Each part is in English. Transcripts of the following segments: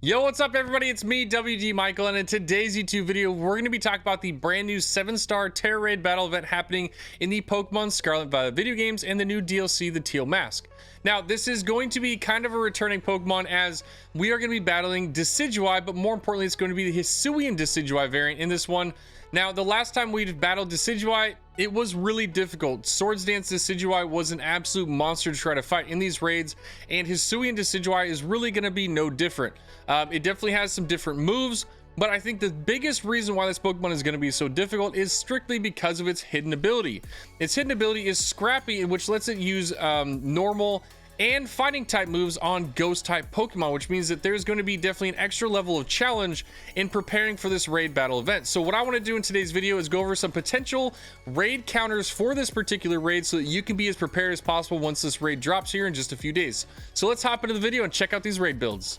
Yo, what's up everybody? It's me, WD Michael, and in today's YouTube video, we're going to be talking about the brand new 7-star Tera Raid battle event happening in the Pokemon Scarlet and Violet video games and the new DLC, the Teal Mask. Now, this is going to be kind of a returning Pokemon as we are going to be battling Decidueye, but more importantly, it's going to be the HISUIan Decidueye variant in this one. Now, the last time we battled Decidueye, it was really difficult. Swords Dance Decidueye was an absolute monster to try to fight in these raids, and HISUIan Decidueye is really going to be no different. It definitely has some different moves, but I think the biggest reason why this Pokemon is going to be so difficult is strictly because of its hidden ability. Its hidden ability is Scrappy, which lets it use normal and fighting type moves on ghost type Pokemon, which means that there's going to be definitely an extra level of challenge in preparing for this raid battle event. So what I want to do in today's video is go over some potential raid counters for this particular raid so that you can be as prepared as possible once this raid drops here in just a few days. So let's hop into the video and check out these raid builds.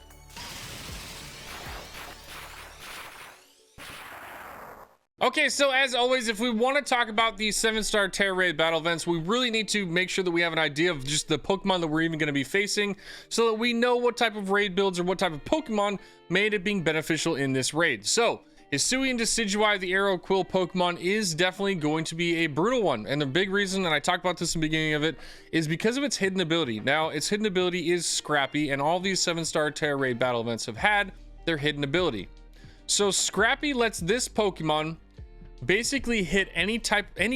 Okay, so as always, if we want to talk about these 7-star Tera Raid battle events, we really need to make sure that we have an idea of just the Pokemon that we're even going to be facing so that we know what type of raid builds or what type of Pokemon made it being beneficial in this raid. So, HISUIan Decidueye, the Arrow Quill Pokemon, is definitely going to be a brutal one. And the big reason, and I talked about this in the beginning of it, is because of its hidden ability. Now, its hidden ability is Scrappy, and all these 7-star Tera Raid battle events have had their hidden ability. So, Scrappy lets this Pokemon basically hit any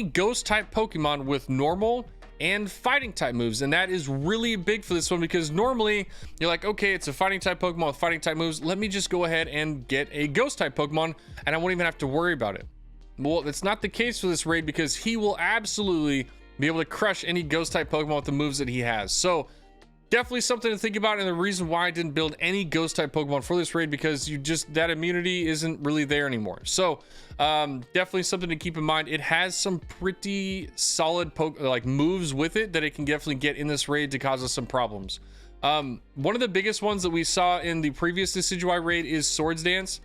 ghost type Pokemon with normal and fighting type moves, and that is really big for this one because normally you're like, okay, it's a fighting type Pokemon with fighting type moves, let me just go ahead and get a ghost type Pokemon and I won't even have to worry about it. Well, that's not the case for this raid because he will absolutely be able to crush any ghost type Pokemon with the moves that he has. So definitely something to think about, and the reason why I didn't build any ghost type Pokemon for this raid because that immunity isn't really there anymore. So definitely something to keep in mind. It has some pretty solid moves with it that it can definitely get in this raid to cause us some problems. One of the biggest ones that we saw in the previous Decidueye raid is Swords Dance.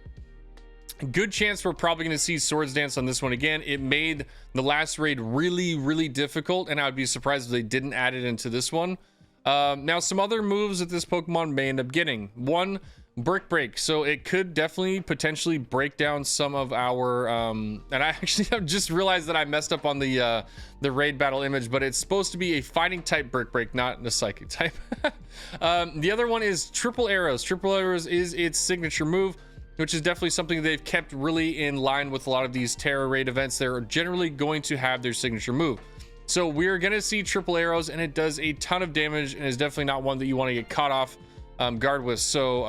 Good chance we're probably going to see Swords Dance on this one again. It made the last raid really difficult, and I would be surprised if they didn't add it into this one. Now, some other moves that this Pokemon may end up getting. One, Brick Break. So it could definitely potentially break down some of our and I actually have just realized that I messed up on the raid battle image, but it's supposed to be a fighting type Brick Break, not a psychic type. The other one is Triple Arrows. Triple Arrows is its signature move, which is definitely something they've kept really in line with a lot of these Tera Raid events. They're generally going to have their signature move. So we're going to see Triple Arrows, and it does a ton of damage and is definitely not one that you want to get caught off guard with. So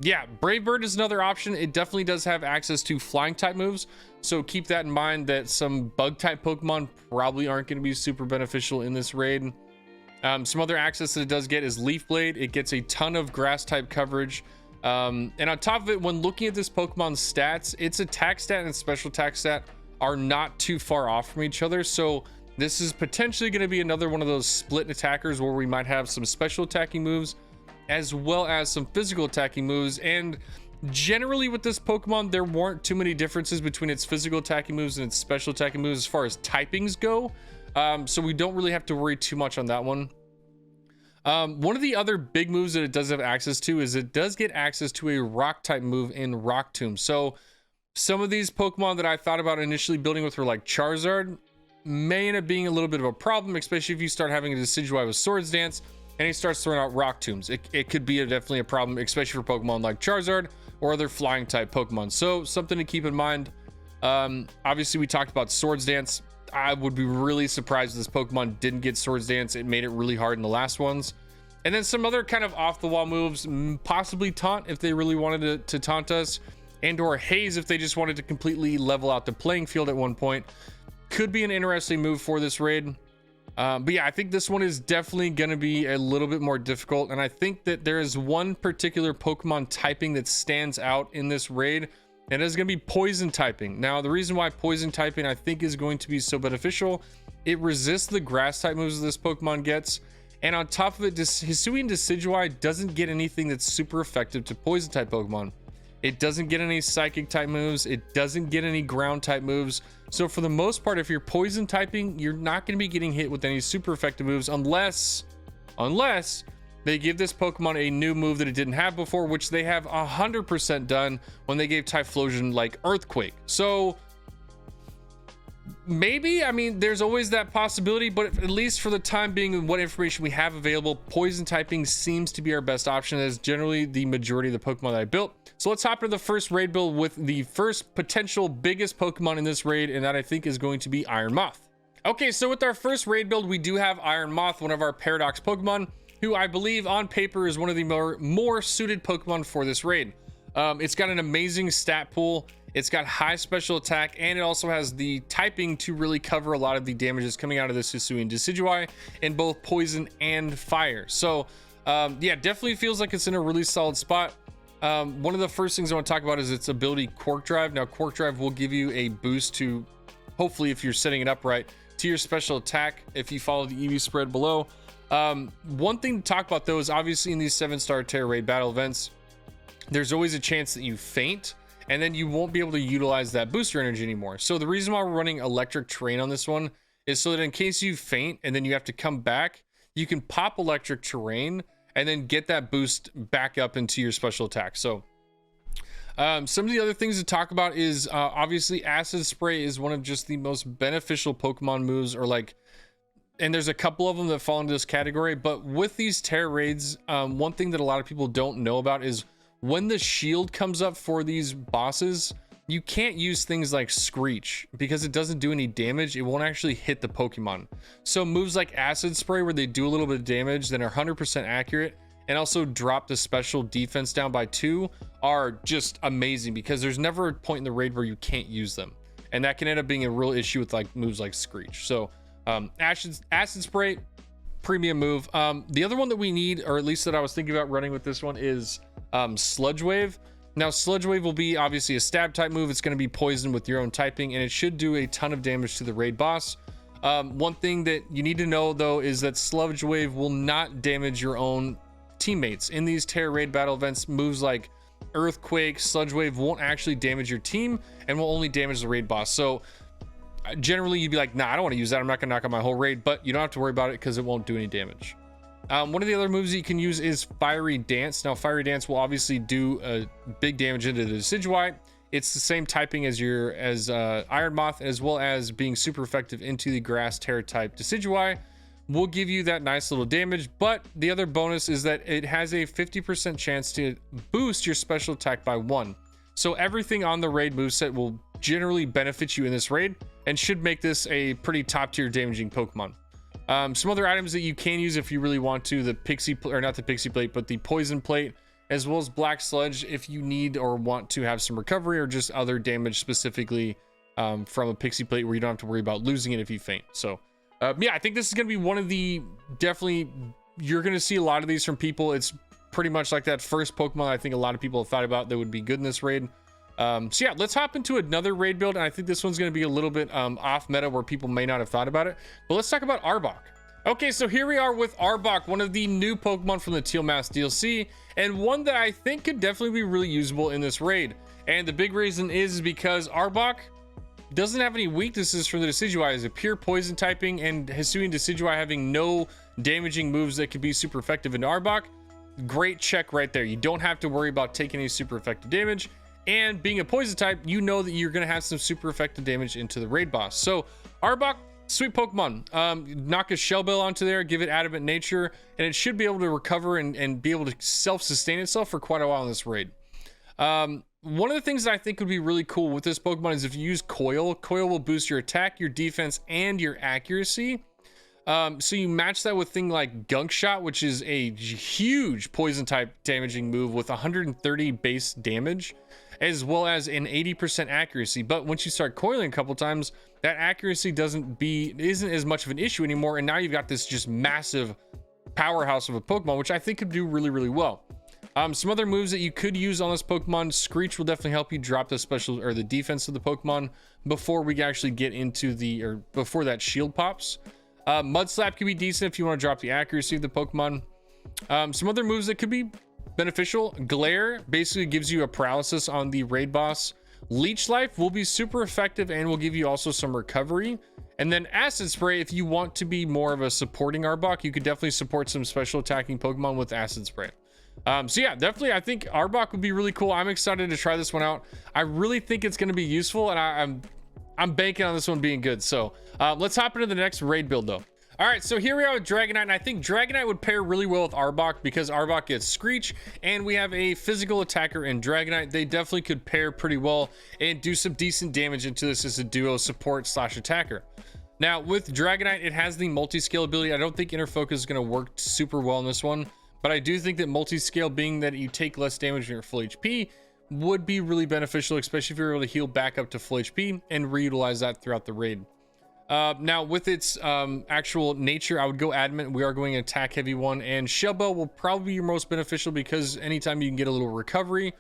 yeah, Brave Bird is another option. It definitely does have access to flying type moves. So keep that in mind that some bug type Pokemon probably aren't going to be super beneficial in this raid. Some other access that it does get is Leaf Blade. It gets a ton of grass type coverage. And on top of it, when looking at this Pokemon's stats, its attack stat and special attack stat are not too far off from each other. So this is potentially going to be another one of those split attackers where we might have some special attacking moves as well as some physical attacking moves. And generally with this Pokemon, there weren't too many differences between its physical attacking moves and its special attacking moves as far as typings go. So we don't really have to worry too much on that one. One of the other big moves that it does have access to is it does get access to a rock type move in Rock Tomb. So some of these Pokemon that I thought about initially building with were like Charizard, may end up being a little bit of a problem, especially if you start having a Decidueye with Swords Dance and he starts throwing out Rock Tombs. It could be definitely a problem, especially for Pokemon like Charizard or other flying type Pokemon. So something to keep in mind. Obviously we talked about Swords Dance. I would be really surprised if this Pokemon didn't get Swords Dance. It made it really hard in the last ones. And then some other kind of off the wall moves, possibly Taunt if they really wanted to taunt us, and or Haze if they just wanted to completely level out the playing field at one point. Could be an interesting move for this raid. But yeah, I think this one is definitely going to be a little bit more difficult. And I think that there is one particular Pokemon typing that stands out in this raid, and it's going to be Poison typing. Now, the reason why Poison typing I think is going to be so beneficial, it resists the grass type moves this Pokemon gets. And on top of it, HISUIan Decidueye doesn't get anything that's super effective to Poison type Pokemon. It doesn't get any psychic type moves. It doesn't get any ground type moves. So for the most part, if you're poison typing, you're not going to be getting hit with any super effective moves unless they give this Pokemon a new move that it didn't have before, which they have 100% done when they gave Typhlosion like Earthquake. So maybe, I mean, there's always that possibility, but at least for the time being and what information we have available, poison typing seems to be our best option, as generally the majority of the Pokemon that I built. So let's hop into the first raid build with the first potential biggest Pokemon in this raid, and that I think is going to be Iron Moth. Okay, so with our first raid build, we do have Iron Moth, one of our Paradox Pokemon, who I believe on paper is one of the more suited Pokemon for this raid. It's got an amazing stat pool. It's got high special attack, and it also has the typing to really cover a lot of the damages coming out of this HISUIan Decidueye in both poison and fire. So yeah, definitely feels like it's in a really solid spot. One of the first things I want to talk about is its ability Quark Drive. Now Quark Drive will give you a boost to, hopefully if you're setting it up right, to your special attack if you follow the EV spread below. One thing to talk about though is obviously in these 7-star Tera Raid battle events, there's always a chance that you faint, and then you won't be able to utilize that booster energy anymore. So the reason why we're running electric terrain on this one is so that in case you faint and then you have to come back, you can pop electric terrain and then get that boost back up into your special attack. So some of the other things to talk about is obviously Acid Spray is one of just the most beneficial Pokemon moves, or like, and there's a couple of them that fall into this category. But with these Tera Raids, one thing that a lot of people don't know about is when the shield comes up for these bosses, you can't use things like Screech because it doesn't do any damage. It won't actually hit the Pokemon. So moves like Acid Spray, where they do a little bit of damage, then are 100% accurate, and also drop the special defense down by 2, are just amazing because there's never a point in the raid where you can't use them. And that can end up being a real issue with like moves like Screech. So Acid Spray, premium move. The other one that we need, or at least that I was thinking about running with this one, is Sludge Wave. Now Sludge Wave will be obviously a stab type move. It's going to be poisoned with your own typing, and it should do a ton of damage to the raid boss. One thing that you need to know though is that Sludge Wave will not damage your own teammates. In these Tera Raid battle events, moves like Earthquake, Sludge Wave won't actually damage your team and will only damage the raid boss. So generally you'd be like, nah, I don't want to use that. I'm not gonna knock out my whole raid, but you don't have to worry about it because it won't do any damage. One of the other moves that you can use is Fiery Dance. Now Fiery Dance will obviously do a big damage into the Decidueye. It's the same typing as your Iron Moth, as well as being super effective into the Grass Tera type Decidueye. Will give you that nice little damage, but the other bonus is that it has a 50% chance to boost your special attack by 1. So everything on the raid moveset will generally benefit you in this raid and should make this a pretty top tier damaging Pokemon. Some other items that you can use if you really want to, the Pixie, or not the Pixie Plate, but the Poison Plate, as well as Black Sludge if you need or want to have some recovery or just other damage specifically from a Pixie Plate where you don't have to worry about losing it if you faint. So yeah, I think this is going to be one of the, definitely, you're going to see a lot of these from people. It's pretty much like that first Pokemon I think a lot of people have thought about that would be good in this raid. So yeah, let's hop into another raid build, and I think this one's going to be a little bit off meta where people may not have thought about it. But let's talk about Arbok. Okay, so here we are with Arbok, one of the new Pokemon from the Teal Mask DLC, and one that I think could definitely be really usable in this raid. And the big reason is because Arbok doesn't have any weaknesses from the Decidueye. It's a pure poison typing, and Hisuian Decidueye having no damaging moves that could be super effective into Arbok. Great check right there. You don't have to worry about taking any super effective damage, and being a poison type, you know that you're going to have some super effective damage into the raid boss. So Arbok, sweet Pokemon. Knock a Shell Bell onto there, give it adamant nature, and it should be able to recover and be able to self-sustain itself for quite a while in this raid. One of the things that I think would be really cool with this Pokemon is if you use Coil. Coil will boost your attack, your defense, and your accuracy. So you match that with thing like Gunk Shot, which is a huge poison type damaging move with 130 base damage, as well as an 80% accuracy. But once you start coiling a couple times, that accuracy isn't as much of an issue anymore, and now you've got this just massive powerhouse of a Pokemon, which I think could do really, really well. Some other moves that you could use on this Pokemon: Screech will definitely help you drop the special or the defense of the Pokemon before we actually get into before that shield pops. Mud Slap could be decent if you want to drop the accuracy of the Pokemon. Some other moves that could be beneficial: Glare basically gives you a paralysis on the raid boss. Leech Life will be super effective and will give you also some recovery, And then Acid Spray, if you want to be more of a supporting Arbok, you could definitely support some special attacking Pokemon with Acid Spray. So yeah, definitely, I think Arbok would be really cool. I'm excited to try this one out. I really think it's going to be useful, and I'm banking on this one being good. So let's hop into the next raid build though. All right, so here we are with Dragonite, and I think Dragonite would pair really well with Arbok because Arbok gets Screech, and we have a physical attacker in Dragonite. They definitely could pair pretty well and do some decent damage into this as a duo support / attacker. Now, with Dragonite, it has the multi-scale ability. I don't think Inner Focus is going to work super well in this one, but I do think that multi-scale, being that you take less damage when you're full HP, would be really beneficial, especially if you're able to heal back up to full HP and reutilize that throughout the raid. Now with its actual nature, I would go Adamant. We are going an attack heavy one, and Shell Bell will probably be your most beneficial because anytime you can get a little recovery,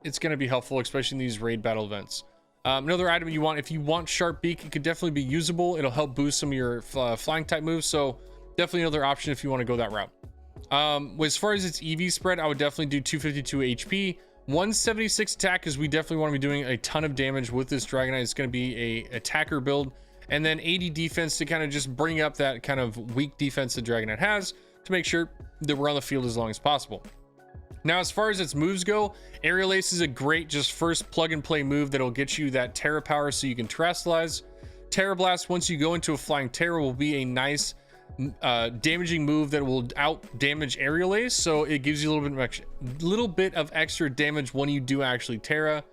it's going to be helpful, especially in these raid battle events. Another item you want, if you want Sharp Beak, it could definitely be usable. It'll help boost some of your flying type moves, so definitely another option if you want to go that route. As far as its EV spread, I would definitely do 252 HP, 176 attack, because we definitely want to be doing a ton of damage with this Dragonite. It's going to be a attacker build. And then 80 defense to kind of just bring up that kind of weak defense that Dragonite has to make sure that we're on the field as long as possible. Now, as far as its moves go, Aerial Ace is a great just first plug and play move that'll get you that Terra power so you can Terastallize. Terra Blast, once you go into a Flying Terra, will be a nice damaging move that will out damage Aerial Ace, so it gives you a little bit of extra damage when you do actually Terra.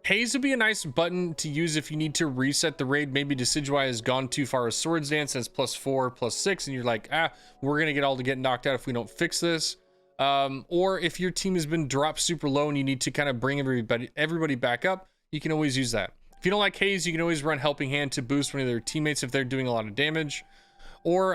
Haze would be a nice button to use if you need to reset the raid. Maybe Decidueye has gone too far with Swords Dance, that's +4, +6, and you're like, we're gonna get knocked out if we don't fix this. Or if your team has been dropped super low and you need to kind of bring everybody back up, you can always use that. If you don't like Haze, you can always run Helping Hand to boost one of their teammates if they're doing a lot of damage. Or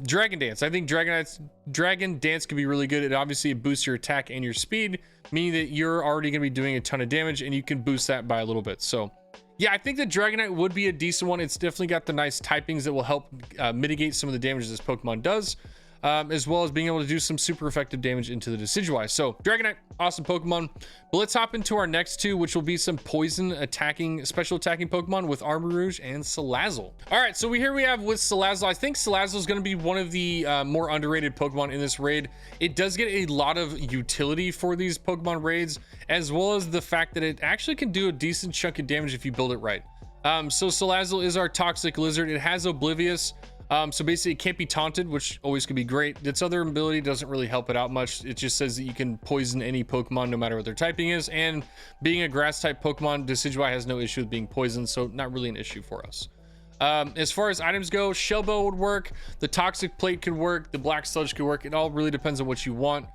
Dragon Dance. I think Dragon Dance could be really good. It boosts your attack and your speed, meaning that you're already going to be doing a ton of damage and you can boost that by a little bit. So yeah, I think that Dragonite would be a decent one. It's definitely got the nice typings that will help mitigate some of the damage this Pokemon does, as well as being able to do some super effective damage into the Decidueye. So Dragonite, awesome Pokemon. But let's hop into our next two, which will be some poison attacking, special attacking Pokemon with Armarouge and Salazzle. All right, so here we have with Salazzle. I think Salazzle is going to be one of the more underrated Pokemon in this raid. It does get a lot of utility for these Pokemon raids, as well as the fact that it actually can do a decent chunk of damage if you build it right. So Salazzle is our Toxic Lizard. It has Oblivious. So basically it can't be taunted, which always could be great. Its other ability doesn't really help it out much. It just says that you can poison any Pokemon no matter what their typing is, and being a grass type Pokemon, Decidueye has no issue with being poisoned, so not really an issue for us. As far as items go, Shell Bell would work, the Toxic Plate could work, the Black Sludge could work. It all really depends on what you want.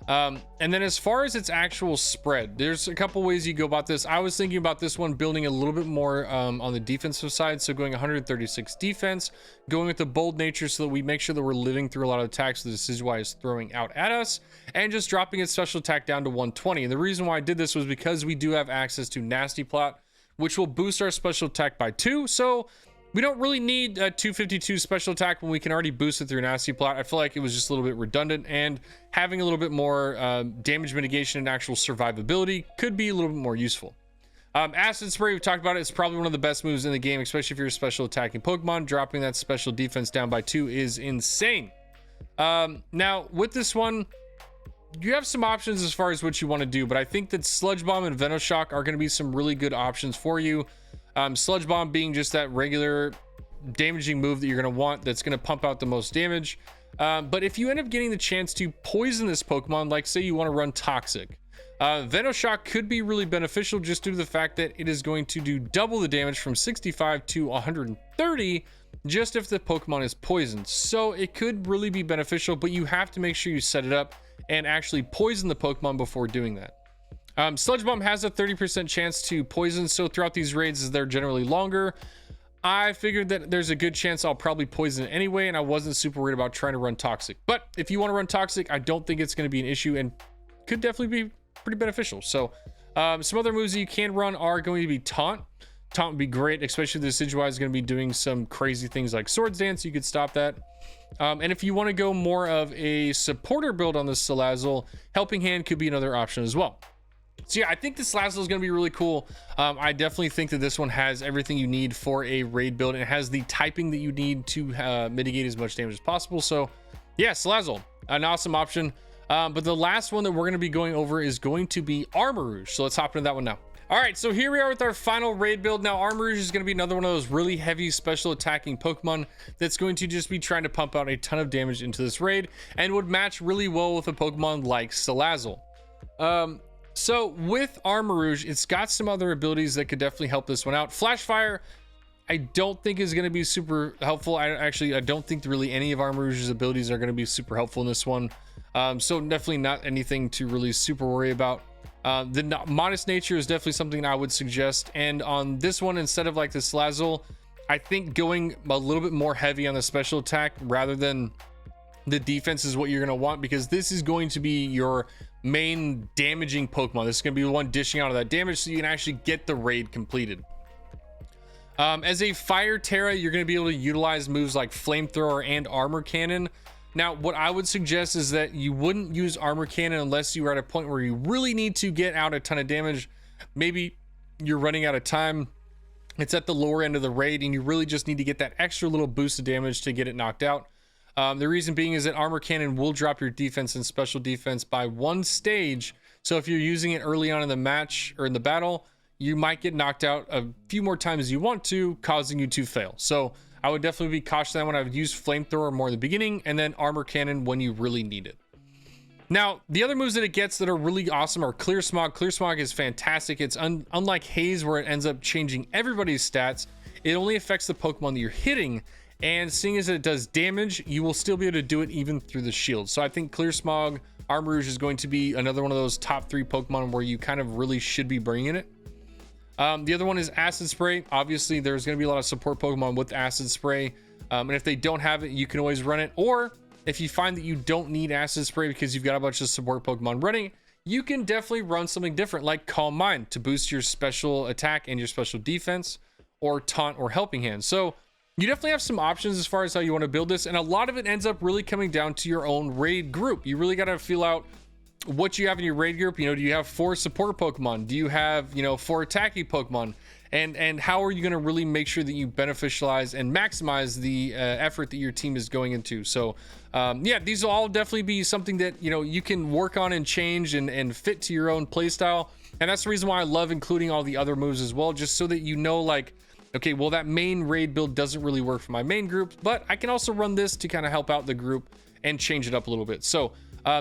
And then as far as its actual spread, there's a couple ways you go about this. I was thinking about this one building a little bit more on the defensive side, so going 136 defense, going with the bold nature so that we make sure that we're living through a lot of attacks that Decidueye is throwing out at us, and just dropping its special attack down to 120. And the reason why I did this was because we do have access to Nasty Plot, which will boost our special attack by 2, so we don't really need a 252 special attack when we can already boost it through Nasty Plot. I feel like it was just a little bit redundant, and having a little bit more damage mitigation and actual survivability could be a little bit more useful. Acid Spray, we've talked about it. It's probably one of the best moves in the game, especially if you're a special attacking Pokemon. Dropping that special defense down by 2 is insane. Now, with this one, you have some options as far as what you want to do, but I think that Sludge Bomb and Venoshock are going to be some really good options for you. Sludge Bomb being just that regular damaging move that you're going to want, that's going to pump out the most damage. But if you end up getting the chance to poison this Pokemon, like say you want to run Toxic, Venoshock could be really beneficial just due to the fact that it is going to do double the damage from 65 to 130 just if the Pokemon is poisoned. So it could really be beneficial, but you have to make sure you set it up and actually poison the Pokemon before doing that. Sludge Bomb has a 30% chance to poison, so throughout these raids, as they're generally longer, I figured that there's a good chance I'll probably poison it anyway, and I wasn't super worried about trying to run Toxic. But if you want to run Toxic, I don't think it's going to be an issue and could definitely be pretty beneficial. So some other moves that you can run are going to be Taunt. Taunt would be great, especially if the Decidueye is going to be doing some crazy things like Swords Dance. You could stop that. And if you want to go more of a supporter build on the Salazzle, Helping Hand could be another option as well. So yeah, I think this Salazzle is going to be really cool. I definitely think that this one has everything you need for a raid build. It has the typing that you need to mitigate as much damage as possible. So yeah, Salazzle, an awesome option. But the last one that we're going to be going over is going to be Armarouge. So let's hop into that one now. All right, so here we are with our final raid build. Now, Armarouge is going to be another one of those really heavy special attacking Pokemon that's going to just be trying to pump out a ton of damage into this raid and would match really well with a Pokemon like Salazzle. So with Armarouge, it's got some other abilities that could definitely help this one out. Flash Fire, I don't think is going to be super helpful. I don't think really any of Armarouge's abilities are going to be super helpful in this one. So definitely not anything to really super worry about. The modest nature is definitely something I would suggest. And on this one, instead of like the Salazzle, I think going a little bit more heavy on the special attack rather than the defense is what you're going to want, because this is going to be your main damaging Pokemon. This is going to be the one dishing out of that damage so you can actually get the raid completed. As a Fire Tera, you're going to be able to utilize moves like Flamethrower and Armor Cannon. Now, what I would suggest is that you wouldn't use Armor Cannon unless you are at a point where you really need to get out a ton of damage. Maybe you're running out of time. It's at the lower end of the raid and you really just need to get that extra little boost of damage to get it knocked out. The reason being is that Armor Cannon will drop your defense and special defense by 1 stage. So if you're using it early on in the match or in the battle, you might get knocked out a few more times you want to, causing you to fail. So I would definitely be cautious that when I would use Flamethrower more in the beginning and then Armor Cannon when you really need it. Now, the other moves that it gets that are really awesome are Clear Smog. Clear Smog is fantastic. It's unlike Haze, where it ends up changing everybody's stats. It only affects the Pokemon that you're hitting, and seeing as it does damage, you will still be able to do it even through the shield. So I think Clear Smog, Armarouge is going to be another one of those top 3 Pokemon where you kind of really should be bringing it. The other one is Acid Spray. Obviously, there's going to be a lot of support Pokemon with Acid Spray. And if they don't have it, you can always run it. Or if you find that you don't need Acid Spray because you've got a bunch of support Pokemon running, you can definitely run something different like Calm Mind to boost your special attack and your special defense, or Taunt or Helping Hand. So you definitely have some options as far as how you want to build this. And a lot of it ends up really coming down to your own raid group. You really got to feel out what you have in your raid group. You know, do you have 4 support Pokemon? Do you have, 4 attacking Pokemon? And how are you going to really make sure that you beneficialize and maximize the effort that your team is going into? So yeah, these will all definitely be something that, you can work on and change and fit to your own play style. And that's the reason why I love including all the other moves as well, just so that like, okay, well, that main raid build doesn't really work for my main group, but I can also run this to kind of help out the group and change it up a little bit. So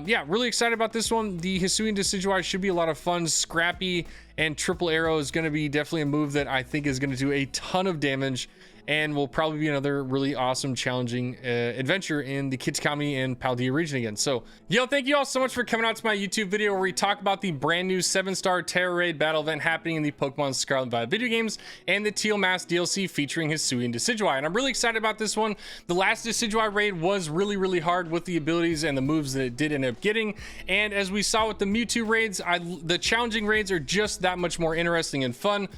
yeah, really excited about this one. The HISUIan Decidue should be a lot of fun. Scrappy and Triple Arrow is going to be definitely a move that I think is going to do a ton of damage and will probably be another really awesome, challenging adventure in the Kitakami and Paldea region again. So, thank you all so much for coming out to my YouTube video where we talk about the brand new 7-star Tera Raid battle event happening in the Pokemon Scarlet and Violet video games and the Teal Mask DLC featuring HISUIan Decidue. And I'm really excited about this one. The last Decidueye raid was really, really hard with the abilities and the moves that it did end up getting. And as we saw with the Mewtwo raids, the challenging raids are just that much more interesting and fun.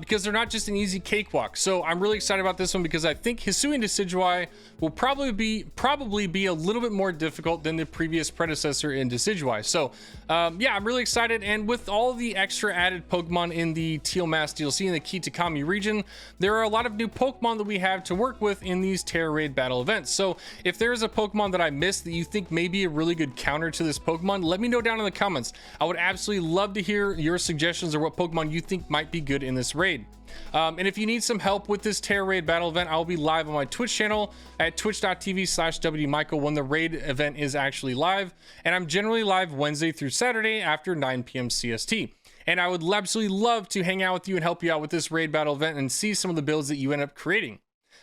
Because they're not just an easy cakewalk. So I'm really excited about this one because I think HISUIan Decidue will probably be a little bit more difficult than the previous predecessor in Decidueye. So yeah, I'm really excited. And with all the extra added Pokemon in the Teal Mask DLC in the Kitakami region, there are a lot of new Pokemon that we have to work with in these Tera Raid battle events. So if there is a Pokemon that I missed that you think may be a really good counter to this Pokemon, let me know down in the comments. I would absolutely love to hear your suggestions or what Pokemon you think might be good in this raid. And if you need some help with this Tera Raid battle event, I'll be live on my Twitch channel at twitch.tv/wdmichael when the raid event is actually live. And I'm generally live Wednesday through Saturday after 9 p.m. CST. And I would absolutely love to hang out with you and help you out with this raid battle event and see some of the builds that you end up creating.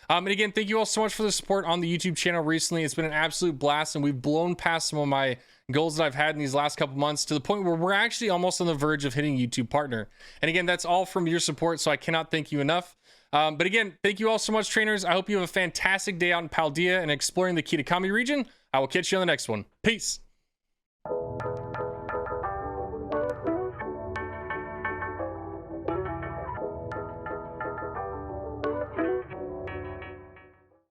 And again, thank you all so much for the support on the YouTube channel recently. It's been an absolute blast, and we've blown past some of my goals that I've had in these last couple months to the point where we're actually almost on the verge of hitting YouTube partner. And again, that's all from your support, so I cannot thank you enough. But again, thank you all so much, trainers. I hope you have a fantastic day out in Paldea and exploring the Kitakami region. I will catch you on the next one. Peace.